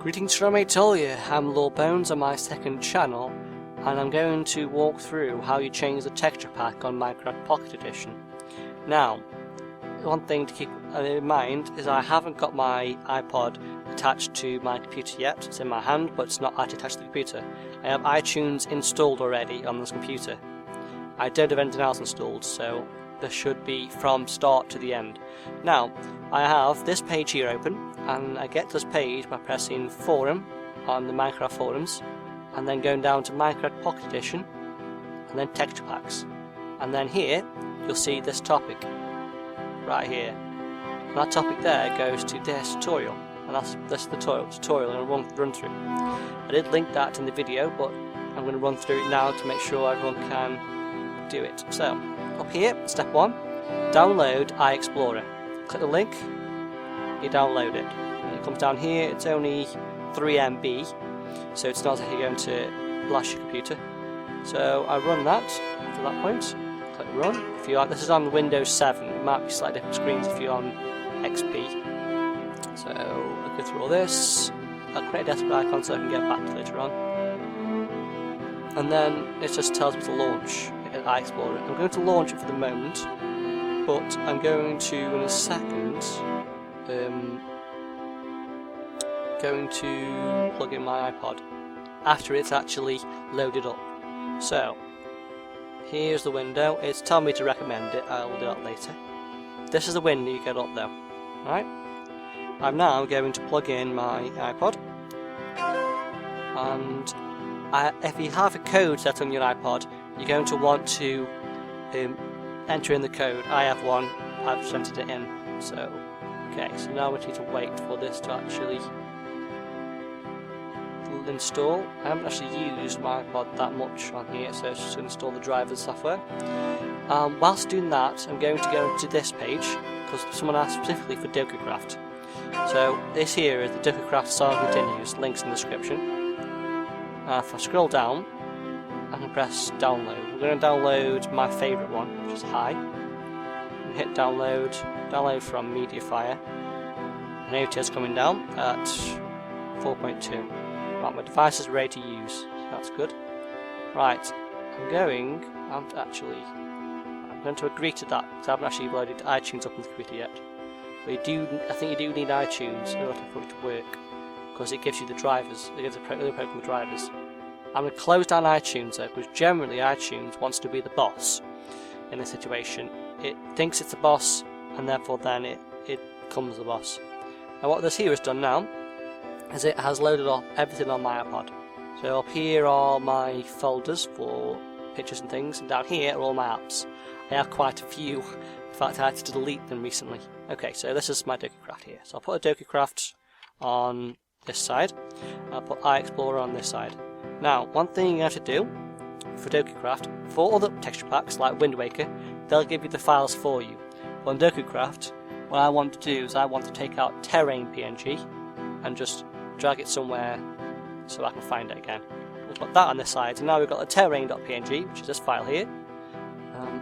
Greetings from Atolia, I'm Lord Bones on my second channel, and I'm going to walk through how you change the texture pack on Minecraft Pocket Edition. Now, one thing to keep in mind is I haven't got my iPod attached to my computer yet. It's in my hand, but it's not actually attached to the computer. I have iTunes installed already on this computer. I don't have anything else installed, so this should be from start to the end. Now, I have this page here open, and I get to this page by pressing Forum on the Minecraft forums, and then going down to Minecraft Pocket Edition, and then Texture Packs. And then here, you'll see this topic, right here. And that topic there goes to this tutorial, and this is the tutorial I'm going to run through. I did link that in the video, but I'm going to run through it now to make sure everyone can do it. So, up here, step 1, download iExplorer. Click the link, you download it. And it comes down here, it's only 3 MB, so it's not actually going to blast your computer. So I run that after that point, click run. If you are, this is on Windows 7, it might be slightly different screens if you're on XP. So I'll go through all this, I'll create a desktop icon so I can get back to later on. And then it just tells me to launch iExplorer. I'm going to launch it for the moment, but I'm going to, in a second, going to plug in my iPod after it's actually loaded up. So, here's the window. It's telling me to recommend it. I'll do that later. This is the window you get up though. Right? I'm now going to plug in my iPod, and if you have a code set on your iPod, you're going to want to enter in the code. I have one, I've just entered it in. So, okay, so now we need to wait for this to actually install. I haven't actually used my iPod that much on here, so it's just to install the drivers software. Whilst doing that, I'm going to go to this page, because someone asked specifically for DokuCraft. So, this here is the DokuCraft Saga Continues, links in the description. If I scroll down, I can press download. We're going to download my favourite one, which is High. And hit download, download from Mediafire. And here it is coming down at 4.2. Right, my device is ready to use, so that's good. Right, I'm going to agree to that, because I haven't actually loaded iTunes up on the computer yet. But I think you do need iTunes in order for it to work, because it gives you the drivers, it gives the program drivers. I'm going to close down iTunes though, because generally iTunes wants to be the boss in this situation. It thinks it's the boss, and therefore then it becomes the boss. Now what this here has done now, is it has loaded up everything on my iPod. So up here are my folders for pictures and things, and down here are all my apps. I have quite a few, in fact I had to delete them recently. Okay, so this is my DokuCraft here. So I'll put a DokuCraft on this side, and I'll put iExplorer on this side. Now, one thing you have to do for DokuCraft, for other texture packs like Wind Waker, they'll give you the files for you. But on DokuCraft, what I want to do is I want to take out terrain PNG and just drag it somewhere so I can find it again. We'll put that on this side, and now we've got the terrain.png, which is this file here,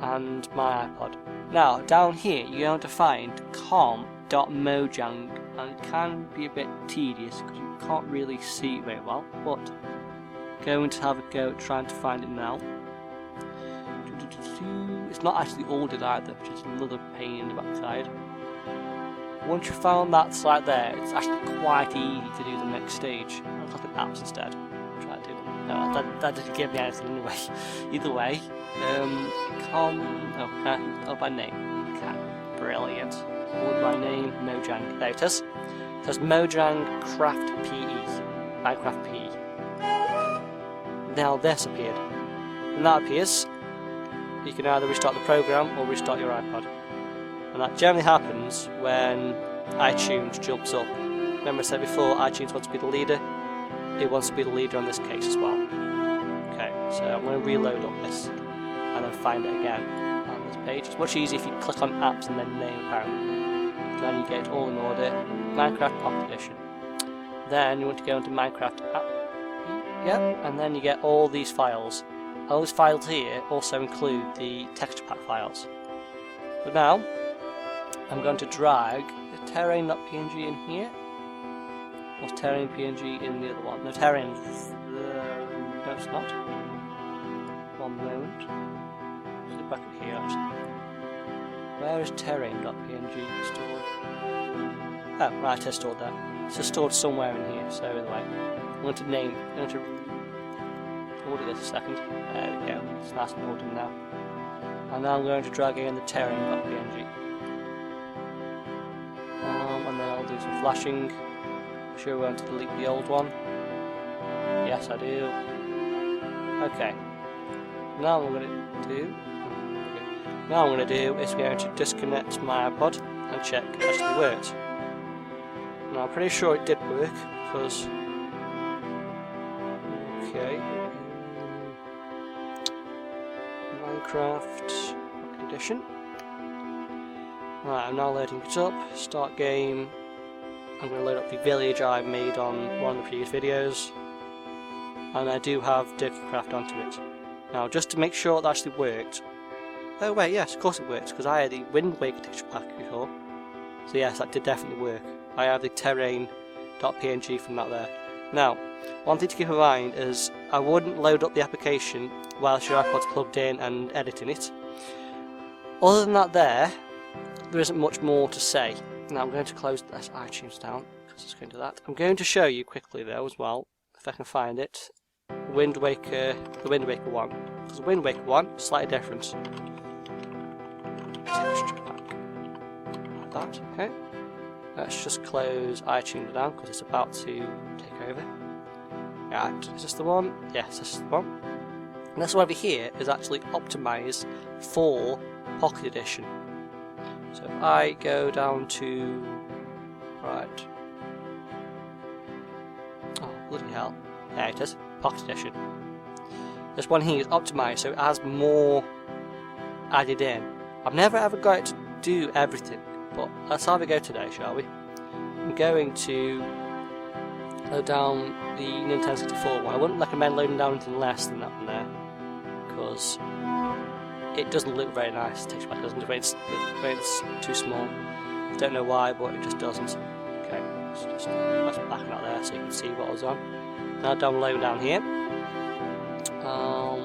and my iPod. Now, down here, you're going to find com.mojang, and it can be a bit tedious because you can't really see it very well, but going to have a go at trying to find it now. It's not actually ordered either, which is another pain in the backside. Once you've found that site there, it's actually quite easy to do the next stage. I'll click on apps instead. Try to do them. No, that didn't give me anything anyway. Either way, by name. Okay, brilliant. Order by name, Mojang. There it is. It says Mojang Craft PE. Minecraft PE. Now this appeared. When that appears, you can either restart the program or restart your iPod. And that generally happens when iTunes jumps up. Remember I said before, iTunes wants to be the leader. It wants to be the leader on this case as well. Okay, so I'm going to reload up this and then find it again on this page. It's much easier if you click on apps and then name apparently. Then you get it all in order. Minecraft Pocket Edition. Then you want to go into Minecraft app. Yep, and then you get all these files. All these files here also include the texture pack files. But now, I'm going to drag the terrain.png in here, Was terrain PNG in the other one? No, terrain. No, it's not. One moment. Let's look back at here actually. Where is terrain.png stored? Oh, right, it's stored there. It's just stored somewhere in here, so either way. I'm going to order this a second. There we go, it's nice and ordered now. And now I'm going to drag in the terrain.png. And then I'll do some flashing. I'm sure we want to delete the old one. Yes, I do. Okay. Now what I'm going to do. Now I'm going to do is going to disconnect my iPod and check it actually worked. Now I'm pretty sure it did work because. Okay. Minecraft Edition. Right, I'm now loading it up. Start game. I'm going to load up the village I made on one of the previous videos. And I do have Dirtycraft onto it. Now, just to make sure it actually worked. Oh wait, yes, of course it works, because I had the Wind Waker texture pack before. So yes, that did definitely work. I have the terrain.png from that there. Now, one thing to keep in mind is I wouldn't load up the application whilst your iPod's plugged in and editing it. Other than that there isn't much more to say. Now I'm going to close this iTunes down, because it's going to do that. I'm going to show you quickly though as well, if I can find it, the Wind Waker one. Because the Wind Waker one is slightly different. Texture pack. Like that, okay. Let's just close iTunes down because it's about to take over. Right, is this the one? Yes, this is the one. And this one over here is actually optimised for Pocket Edition. So if I go down to... right. Oh, bloody hell. There it is, Pocket Edition. This one here is optimised so it has more added in. I've never ever got it to do everything, but let's have a go today, shall we? I'm going to load down the Nintendo 64 one. I wouldn't recommend loading down anything less than that one there, because it doesn't look very nice. The texture pack doesn't, when it's too small. I don't know why, but it just doesn't. Okay, let's back that there so you can see what I was on. Now download down here,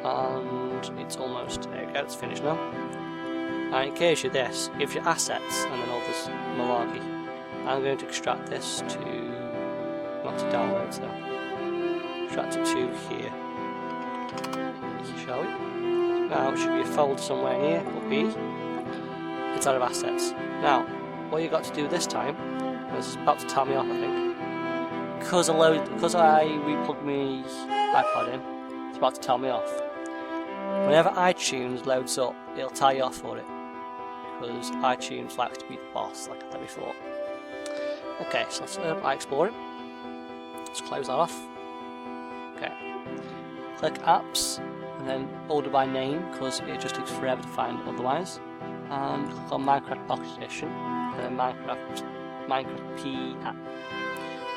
and it's almost, there we go, it's finished now. And it gives you this, gives you assets, and then all this malarkey. I'm going to extract this to, not to download, so extract it to here. Shall we? Now it should be a folder somewhere here, or B, inside of assets. Now, what you've got to do this time, this is about to tell me off I think, because I replugged my iPod in, it's about to tell me off. Whenever iTunes loads up, it'll tell you off for it, because iTunes likes to be the boss, like I said before. Okay, so let's open iExplorer. Let's close that off. Okay. Click Apps, and then order by name, because it just takes forever to find it otherwise. And click on Minecraft Pocket Edition, and then Minecraft P app.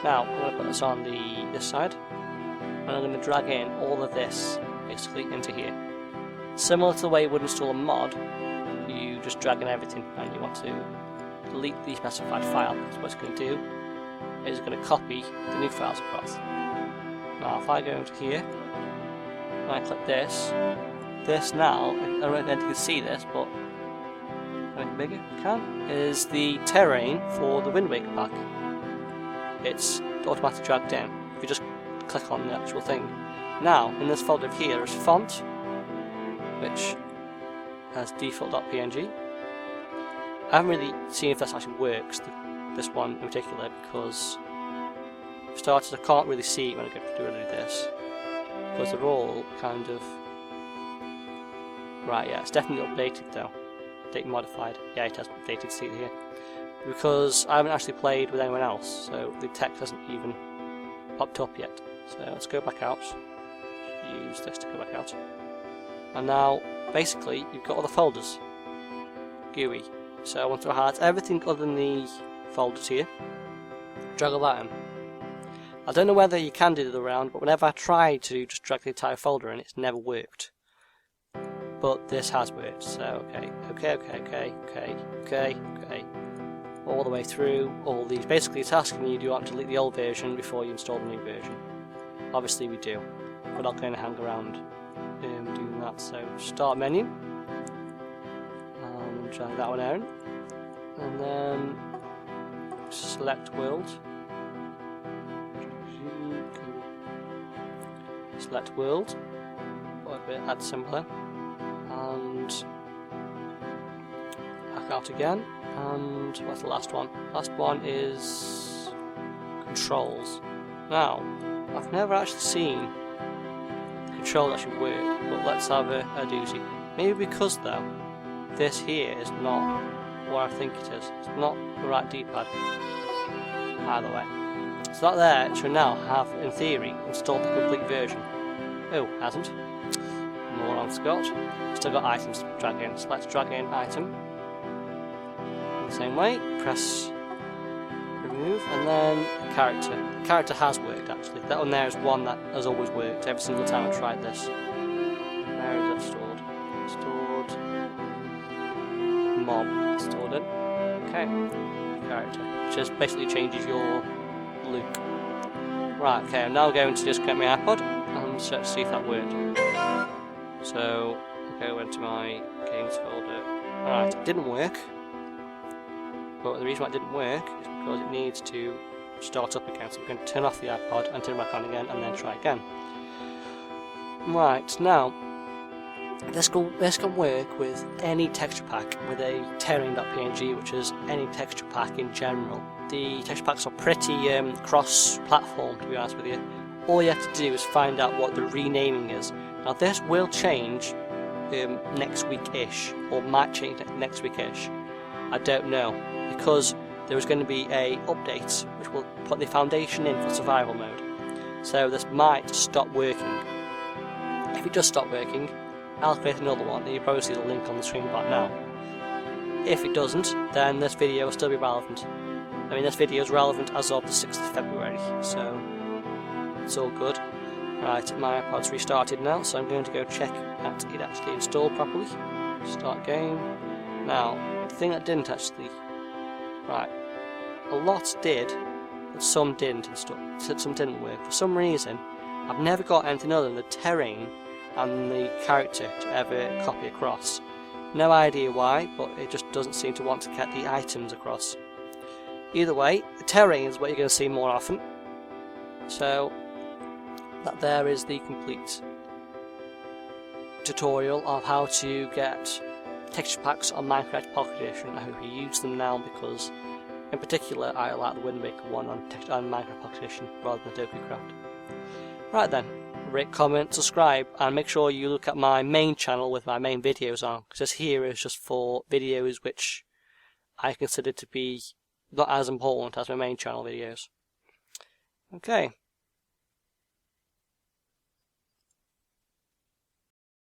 Now, I'm going to put this on this side, and I'm going to drag in all of this, basically, into here. Similar to the way you would install a mod, you just drag in everything, and you want to delete the specified file, because what it's going to do is it's going to copy the new files across. Now if I go into here and I click this now, I don't know if you can see this, but anything bigger if you can, is the terrain for the Wind Waker pack. It's automatically dragged in if you just click on the actual thing. Now in this folder here there's font, which has default.png. I haven't really seen if this actually works, this one in particular, because for starters I can't really see it when I go to do this, because they're all kind of... right, yeah, it's definitely updated though, update modified, yeah it has updated, see it here, because I haven't actually played with anyone else, so the text hasn't even popped up yet. So let's go back out, use this to go back out, and now basically you've got all the folders, GUI. So I want to highlight everything other than the folders here, drag all that in. I don't know whether you can do the other round, but whenever I try to just drag the entire folder in, it's never worked. But this has worked, so okay. all the way through all these. Basically it's asking you, do you want to delete the old version before you install the new version? Obviously we do. We're not going to hang around doing that. So start menu, and try that one out, and then select world, select world, or a bit add simpler, and back out again. And what's the last one? Last one is controls. Now, I've never actually seen the controls actually work, but let's have a doozy. Maybe because though, this here is not what I think it is. It's not the right D-pad. Either way. So that there should now have, in theory, installed the complete version. Oh, hasn't. Moron Scott. Still got items to drag in. So let's drag in item. In the same way, press remove, and then character. Character has worked actually. That one there is one that has always worked every single time I tried this. Where is that stored? Stored. Mob. Stored it. Okay. Character. Which just basically changes your look. Right, okay, I'm now going to disconnect my iPod and search to see if that worked. So, okay, I went to my games folder. Alright, it didn't work. But the reason why it didn't work is because it needs to start up again. So we're going to turn off the iPod and turn it back on again and then try again. Right, now, this can work with any texture pack with a terrain.png, which is any texture pack in general. The texture packs are pretty cross-platform, to be honest with you. All you have to do is find out what the renaming is. Now this will change next week-ish, or might change next week-ish. I don't know, because there is going to be a update which will put the foundation in for survival mode. So this might stop working. If it does stop working, I'll create another one, and you probably see the link on the screen right now. If it doesn't, then this video will still be relevant. I mean, this video is relevant as of the 6th of February, so it's all good. Right, my iPod's restarted now, so I'm going to go check that it actually installed properly. Start game. Now, the thing that didn't actually... Right, a lot did, but some didn't install. Some didn't work. For some reason, I've never got anything other than the terrain and the character to ever copy across. No idea why, but it just doesn't seem to want to get the items across. Either way, the terrain is what you're going to see more often. So, that there is the complete tutorial of how to get texture packs on Minecraft Pocket Edition. I hope you use them now because, in particular, I like the Wind Waker one on Minecraft Pocket Edition rather than Adobe Craft. Right then. Rate, comment, subscribe, and make sure you look at my main channel with my main videos on, because this here is just for videos which I consider to be not as important as my main channel videos. Okay.